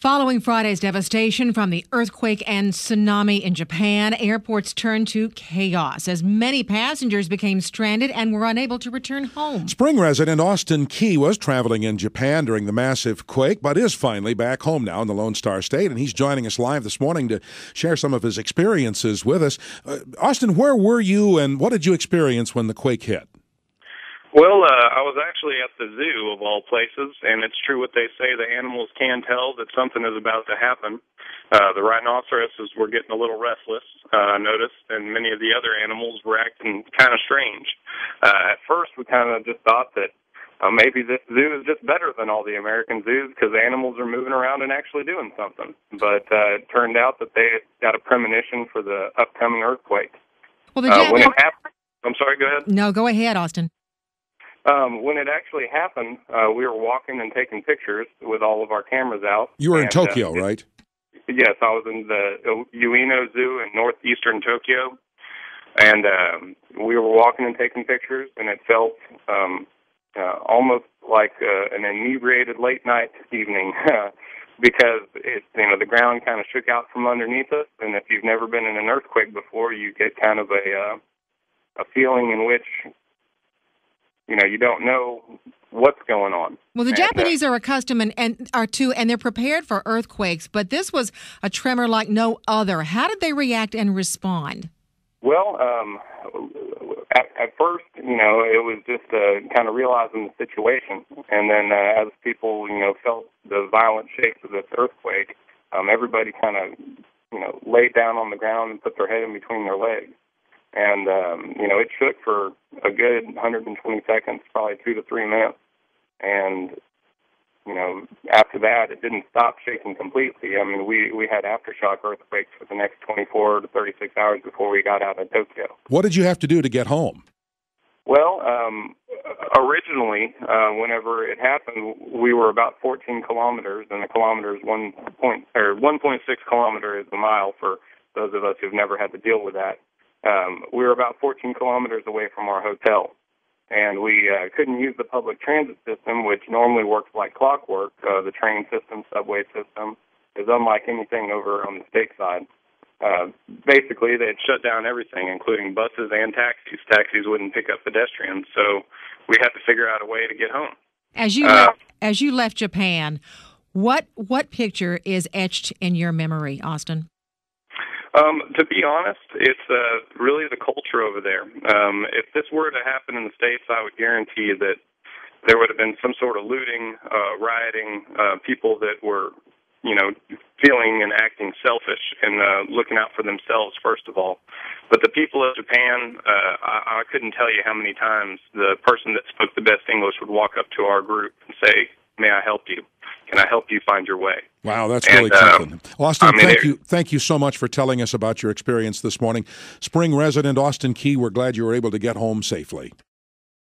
Following Friday's devastation from the earthquake and tsunami in Japan, airports turned to chaos as many passengers became stranded and were unable to return home. Spring resident Austin Key was traveling in Japan during the massive quake, but is finally back home now in the Lone Star State, and he's joining us live this morning to share some of his experiences with us. Austin, where were you and what did you experience when the quake hit? Well, I was actually at the zoo, of all places, and it's true what they say, the animals can tell that something is about to happen. The rhinoceroses were getting a little restless, I noticed, and many of the other animals were acting kind of strange. At first, we kind of just thought that maybe this zoo is just better than all the American zoos because the animals are moving around and actually doing something. But it turned out that they had got a premonition for the upcoming earthquake. Well, when it happened, I'm sorry, go ahead. No, go ahead, Austin. When it actually happened, we were walking and taking pictures with all of our cameras out. You were in Tokyo, right? Yes, I was in the Ueno Zoo in northeastern Tokyo, and we were walking and taking pictures, and it felt almost like an inebriated late-night evening because the ground kind of shook out from underneath us, and if you've never been in an earthquake before, you get kind of a feeling in which you don't know what's going on. Well, the Japanese are accustomed and they're prepared for earthquakes, but this was a tremor like no other. How did they react and respond? Well, at first, it was just kind of realizing the situation, and then as people, felt the violent shakes of this earthquake, everybody kind of, laid down on the ground and put their head in between their legs. And, it shook for a good 120 seconds, probably 2 to 3 minutes. And, after that, it didn't stop shaking completely. I mean, we had aftershock earthquakes for the next 24 to 36 hours before we got out of Tokyo. What did you have to do to get home? Well, originally, whenever it happened, we were about 14 kilometers, and a kilometer is 1.6 kilometers is a mile for those of us who've never had to deal with that. We were about 14 kilometers away from our hotel, and we couldn't use the public transit system, which normally works like clockwork. The train system, subway system, is unlike anything over on the state side. Basically, they had shut down everything, including buses and taxis. Taxis wouldn't pick up pedestrians, so we had to figure out a way to get home. As you left Japan, what picture is etched in your memory, Austin? To be honest, it's really the culture over there. If this were to happen in the States, I would guarantee that there would have been some sort of looting, rioting, people that were, feeling and acting selfish and looking out for themselves, first of all. But the people of Japan, I couldn't tell you how many times the person that spoke the best English would walk up to our group and say, "May I help you? Can I help you find your way?" Wow, that's really something. Austin, thank you so much for telling us about your experience this morning. Spring resident Austin Key, we're glad you were able to get home safely.